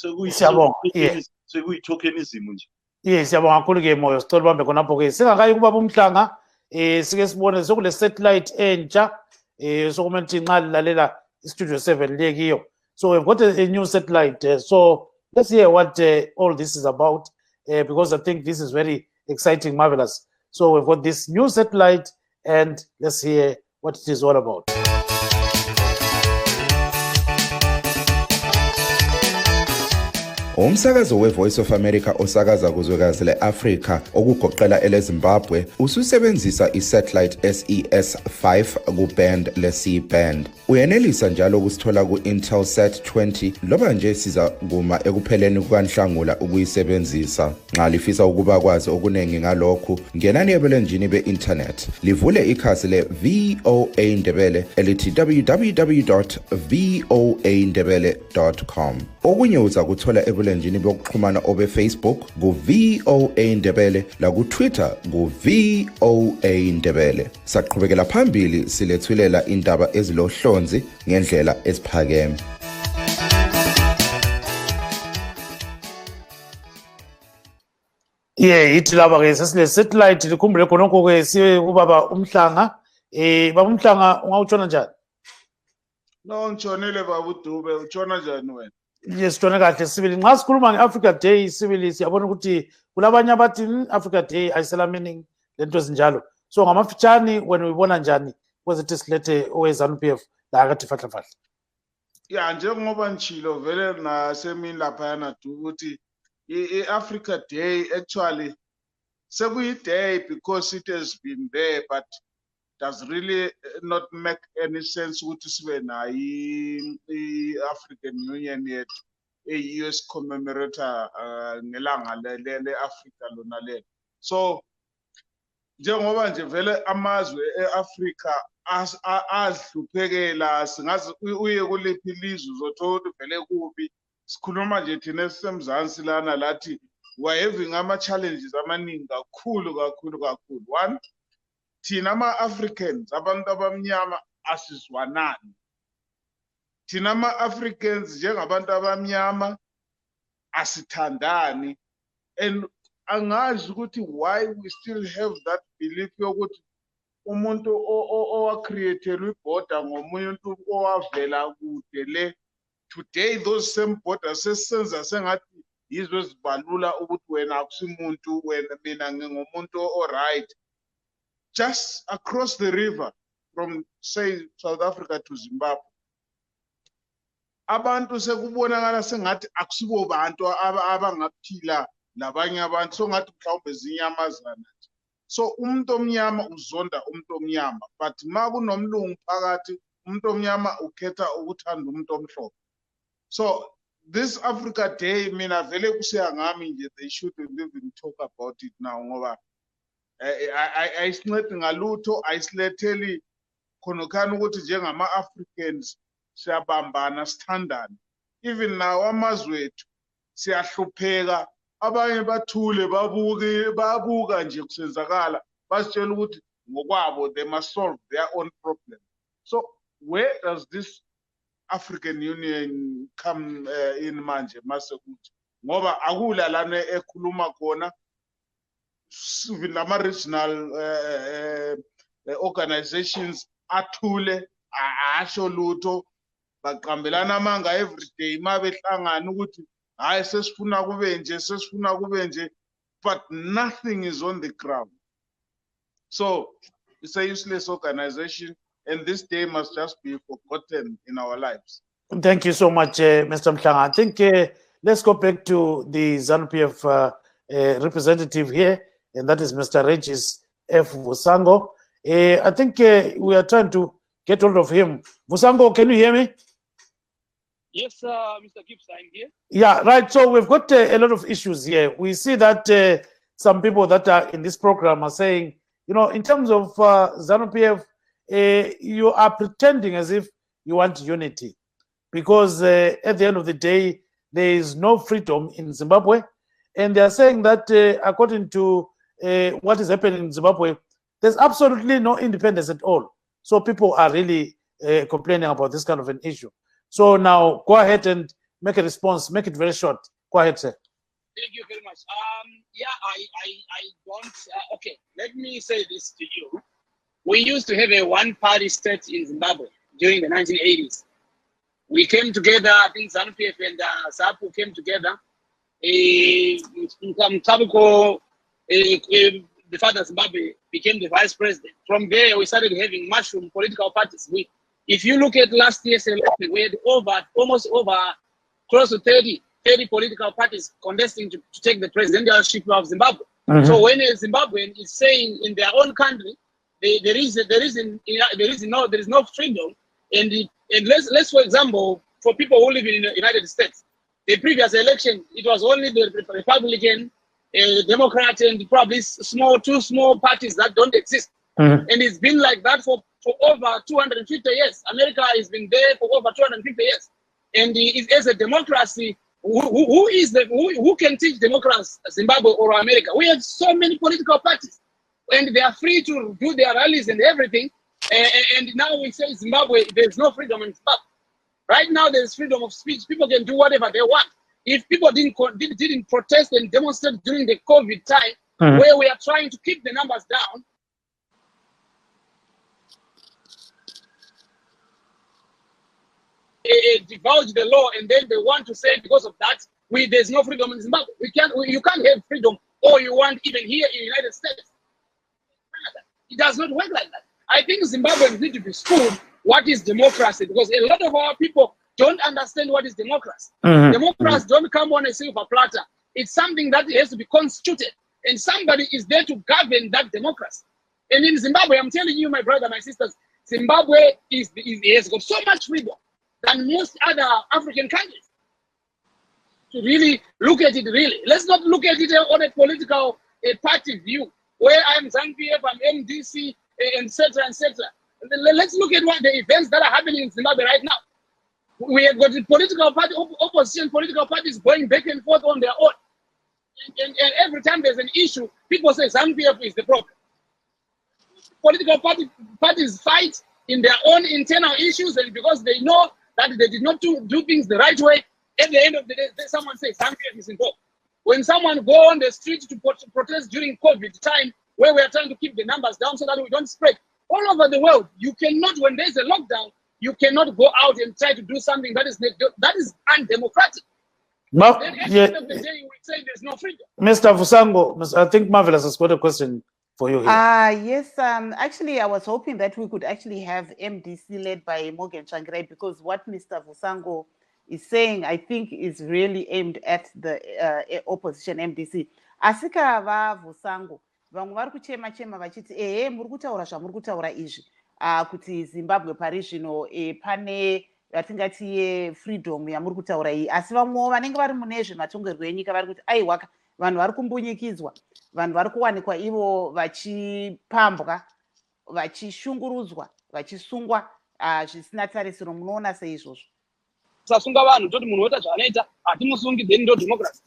sekuyi-tokenism nje. Yes, siyabonga kakhulu-ke Moyo Sithole bambe khonapho-ke singakayi kubaba uMhlanga, sike sibone sekule satellite entsha sokumele ukuthi nxa lilalela iStudio 7 liye kiyo. So we've got a new satellite, so let's hear what all this is about, because I think this is very exciting, marvelous. So we've got this new satellite and let's hear what it is all about. Umsakazo we-Voice of America osakaza kuzwekazi le-Afrika okugoqela ele-Zimbabwe ususebenzisa i-satellite SES-5 ku-band le-C-band. Uyenelisa njalo ukusithola ku-Intelsat 20 loba nje siza kuma ekupheleni kukaNhlangula ukuyisebenzisa. Nxa lifisa ukuba kwazi okuningi ngalokhu, ngenani ebulenjini be-internet, livule ikhasi le-VOA Ndebele elithi www.voandebele.com. Okunye uza kuthola ebulenjini bokuxhumana obe-Facebook ku-VOA Ndebele la ku-Twitter ku-VOA Ndebele. Saqhubekela phambili silethulela indaba ezilohlonzi ngendlela esiphakeme. Ithi laba-ke sesile satellite likhumbule khonokho-ke siye kubaba uMhlanga. Baba uMhlanga ungawutshona njani? No, ngitshonile baba uDube, utshona njani wena? Yes, sitshone kahle sibili. Nxa sikhuluma nge-Africa Day sibili siyabona ukuthi kulabanye abathi Africa Day ayisela meaning lento ezinjalo. So ngamafitshane wena uyibona njani kwezithi silethe owe-ZANU-PF la akathi fahlafahla? Ya, njengoba ngitshilo vele nasemini laphayana ukuthi Africa Day actually day because it has been there, but does really not make any sense ukuthi sibe nayo i-African Union yet a-US commemorator ngelanga le-Africa lona lelo. So njengoba nje vele amazwe e-Africa adluphekela singazi uye kuliphi ilizwe uzothola ukuthi vele kubi. Sikhuluma nje thina esisemzansi lana lathi we're having ama-challenges amaningi kakhulu. One, thina ama-Africans abantu abamnyama asizwanani. Thina ama-Africans njengabantu abamnyama asithandani, and angazi ukuthi why we still have that belief yokuthi umuntu owacreatelwa ibhoda ngomuntu owavela kude le. Today those same borders sesenza sengathi yizo ezibalula ukuthi wena akusimuntu wena mina ngingumuntu alright. Just across the river from say South Africa to Zimbabwe, abantu sekubonakala sengathi akusibo bantu abangaphila nabanye abantu, so ngathi mhlawumbe zinyamazana. So umuntu omnyama uzonda umuntu omnyama, but makunomlungu phakathi umuntu omnyama ukhetha ukuthanda umuntu omhlophe. So this Africa Day, mina vele kusiya ngami nje they shouldn't even talk about it now ngoba ayisincedi ngalutho, ayisiletheli khonokani ukuthi njengama-Africans siyabambana sithandane. Even nawo amazwe ethu siyahlupheka, abanye bathule babuka nje kusenzakala basitshela ukuthi ngokwabo they must solve their own problem. So where does this African Union come in manje masekuthi ngoba akula lana ekhuluma khona lama-regional organizations athule asho lutho baqambelana amanga every day mabehlangana ukuthi hayi sesifuna kube nje, but nothing is on the ground. So it's a useless organization, and this day must just be forgotten in our lives. Thank you so much, Mr. Mhlanga. I think let's go back to the ZANU-PF representative here, and that is Mr. Regis F. Vusango. I think we are trying to get hold of him. Vusango, can you hear me? Yes, Mr. Gibbs, I'm here. Yeah, right. So we've got a lot of issues here. We see that some people that are in this program are saying, you know, in terms of ZANU-PF, you are pretending as if you want unity, because at the end of the day, there is no freedom in Zimbabwe. And they are saying that according to what is happening in Zimbabwe, there's absolutely no independence at all. So people are really complaining about this kind of an issue. So now go ahead and make a response, make it very short. Go ahead, sir. Thank you very much. Yeah, I don't, okay, let me say this to you. We used to have a one-party state in Zimbabwe during the 1980s. We came together, I think ZANU-PF and SAPU came together. The father of Zimbabwe became the vice president. From there, we started having mushroom political parties. If you look at last year's election, we had almost close to 30 political parties contesting to take the presidentialship of Zimbabwe. Mm-hmm. So when a Zimbabwean is saying in their own country, there is no freedom, and let's for example, for people who live in the United States, the previous election, it was only the Republican, Democrat, and probably two small parties that don't exist. Mm-hmm. And it's been like that for over 250 years. America has been there for over 250 years. And as a democracy, who can teach democracy, Zimbabwe or America? We have so many political parties, and they are free to do their rallies and everything. And now we say Zimbabwe, there's no freedom in Zimbabwe. Right now, there's freedom of speech. People can do whatever they want. If people didn't protest and demonstrate during the COVID time, mm-hmm. where we are trying to keep the numbers down, divulge the law, and then they want to say because of that, there's no freedom in Zimbabwe. You can't have freedom all you want even here in the United States. It does not work like that. I think Zimbabweans need to be schooled what is democracy, because a lot of our people don't understand what is democracy. Mm-hmm. Democrats don't come on a silver platter. It's something that has to be constituted, and somebody is there to govern that democracy. And in Zimbabwe, I'm telling you, my brother, my sisters, Zimbabwe has got so much freedom than most other African countries. To really look at it, really. Let's not look at it on a political party view, where I'm ZANU-PF, I'm MDC, etc., etc. Let's look at what the events that are happening in Zimbabwe right now. We have got the political party, opposition political parties going back and forth on their own. And every time there's an issue, people say ZANU-PF is the problem. Political parties fight in their own internal issues, and because they know that they did not do things the right way, at the end of the day, someone says ZANU-PF is involved. When someone go on the street to protest during COVID time, where we are trying to keep the numbers down so that we don't spread, all over the world, you cannot, when there's a lockdown, you cannot go out and try to do something that is undemocratic. No, Then at the end of the day, you will say there's no freedom. Mr. Vusango, I think Marvelous has got a question for you here. Yes, actually, I was hoping that we could actually have MDC led by Morgan Changirai, because what Mr. Vusango is saying, I think, is really aimed at the opposition MDC. Asika va Vusango, vamwe vari kuchema chema vachiti muri kutaura zvamuri kutaura izvi kuti Zimbabwe pari zvino pane yatingati freedom yamuri kutaura iyi, asi vamwewo vanenge vari mune zvematongerwo enyika vari kuti aiwaka vanhu vari kumbunyikidzwa, vanhu vari kuwanikwa ivo vachipambwa, vachishungurudzwa, vachisungwa zvisina tarisiro. Munoona seizvozvo? Sasunga vanhu toti munhu oita zvaanoita hatimusungi, then ndo democracy.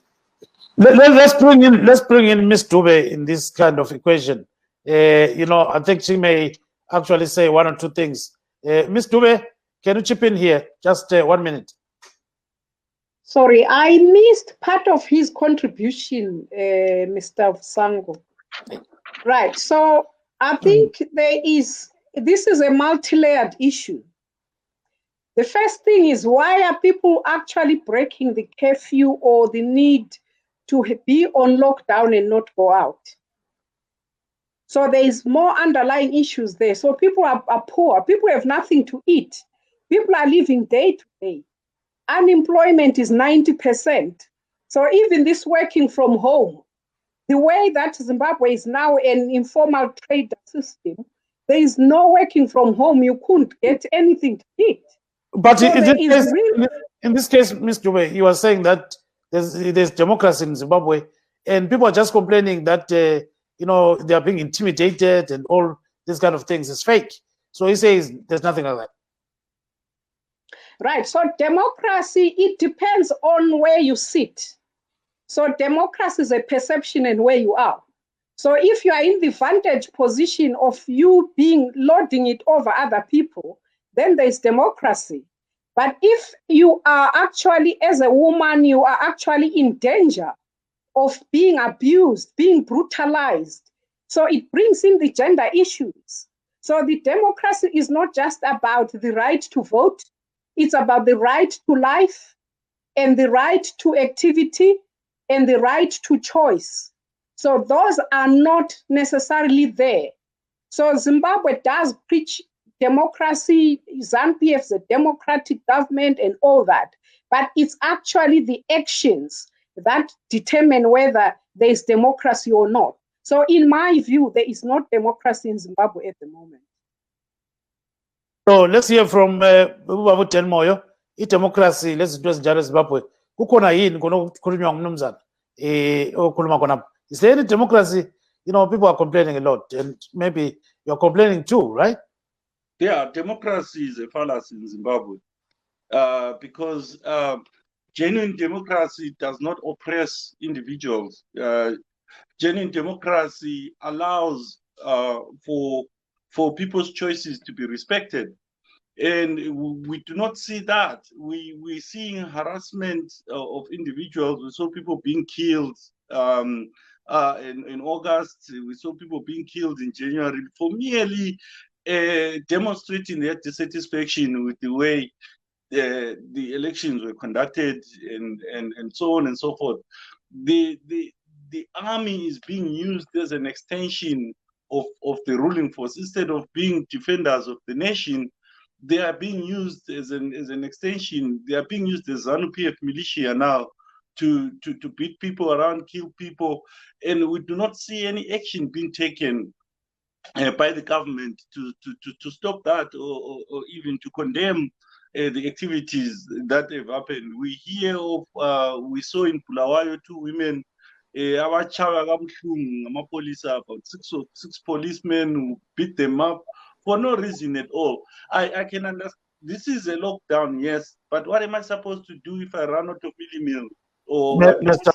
Let's bring in Ms. Dube in this kind of equation. I think she may actually say one or two things. Ms. Dube, can you chip in here? Just 1 minute. Sorry, I missed part of his contribution, Mr. Vusango. Right, so I think this is a multi-layered issue. The first thing is, why are people actually breaking the curfew or the need to be on lockdown and not go out? So there is more underlying issues there. So people are poor. People have nothing to eat. People are living day to day. Unemployment is 90%. So even this working from home, the way that Zimbabwe is now an informal trade system, there is no working from home. You couldn't get anything to eat. But So in this case, Ms. Dube, you are saying that there's democracy in Zimbabwe, and people are just complaining that they are being intimidated and all these kind of things is fake. So he says there's nothing like that. Right. So democracy, it depends on where you sit. So democracy is a perception and where you are. So if you are in the vantage position of you lording it over other people, then there's democracy. But if you are actually, as a woman, you are actually in danger of being abused, being brutalized. So it brings in the gender issues. So the democracy is not just about the right to vote. It's about the right to life and the right to activity and the right to choice. So those are not necessarily there. So Zimbabwe does preach democracy, ZANU-PF is a democratic government and all that. But it's actually the actions that determine whether there is democracy or not. So in my view, there is not democracy in Zimbabwe at the moment. So let's hear from Babu Tenmoyo. Democracy, let's do as Zimbabwe. Is there any democracy? People are complaining a lot, and maybe you're complaining too, right? Yeah, democracy is a fallacy in Zimbabwe because genuine democracy does not oppress individuals. Genuine democracy allows for people's choices to be respected. And we do not see that. We're seeing harassment of individuals. We saw people being killed in August. We saw people being killed in January for merely demonstrating their dissatisfaction with the way the elections were conducted and so on and so forth. The army is being used as an extension of the ruling force. Instead of being defenders of the nation, they are being used as an extension. They are being used as ZANU-PF militia now to beat people around, kill people, and we do not see any action being taken by the government to stop that or even to condemn the activities that have happened. We hear of, we saw in Bulawayo 2 women, about six policemen who beat them up for no reason at all. I can understand. This is a lockdown, yes, but what am I supposed to do if I run out of meal? Or Mr.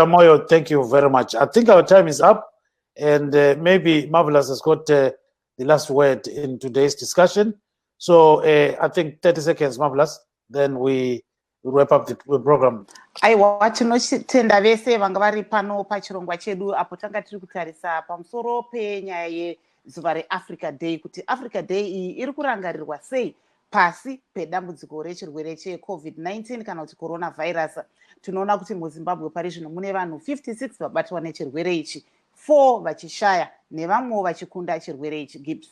Moyo, thank you very much. I think our time is up, and maybe Marvelous has got the last word in today's discussion. So I think 30 seconds, Marvelous, then we wrap up the program. Aiwa tinotenda vese vanga vari pano pachirongwa chedu apo tanga tiri kutarisa pamusoro penyaya yezuva reAfrica Day, kuti Africa Day iyi iri kurangarirwa sei pasi pedambudziko rechirwere cheCovid-19 kana kuti coronavirus. Tinoona kuti muZimbabwe pari zvino mune vanhu 56 vabatwa nechirwere ichi, 4 vachishaya nevamwewo vachikunda chirwere ichi. Gibbs.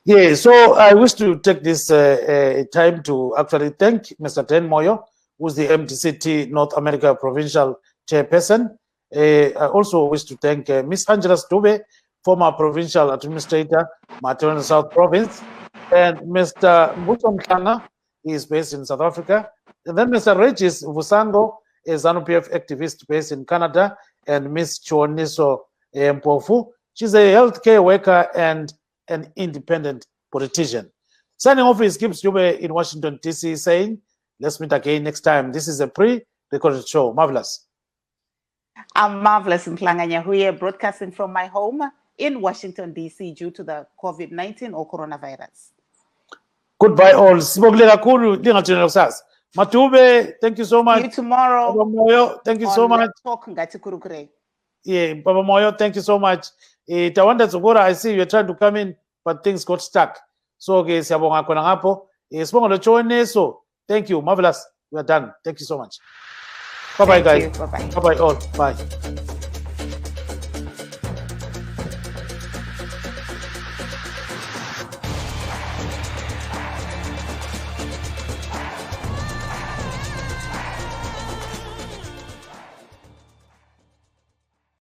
Yeah, so I wish to take this time to actually thank Mr. Ten Moyo, who's the MDCT North America Provincial Chairperson. I also wish to thank Ms. Angela Stube, former Provincial Administrator, Matona South Province, and Mr. Mbuto Mkanga, he is based in South Africa, and then Mr. Regis Vusango, a ZANU-PF activist based in Canada, and Ms. Chioniso Mpofu. She's a healthcare worker and an independent politician. Signing off is Gibbs Dube in Washington, D.C., saying, let's meet again next time. This is a pre-recorded show. Marvelous. I'm Marvelous Mklanganya Huye, broadcasting from my home in Washington, D.C. due to the COVID-19 or coronavirus. Goodbye all. Matube, thank you so much. See you tomorrow. Baba Moyo, thank you so much. Yeah, Baba Moyo, thank you so much. Tawanda Zugora, I see you're trying to come in, but things got stuck. So, okay, Siabonga Konangapo. So, thank you. Marvelous. We are done. Thank you so much. Bye-bye, guys. Bye-bye. Bye-bye all. Bye.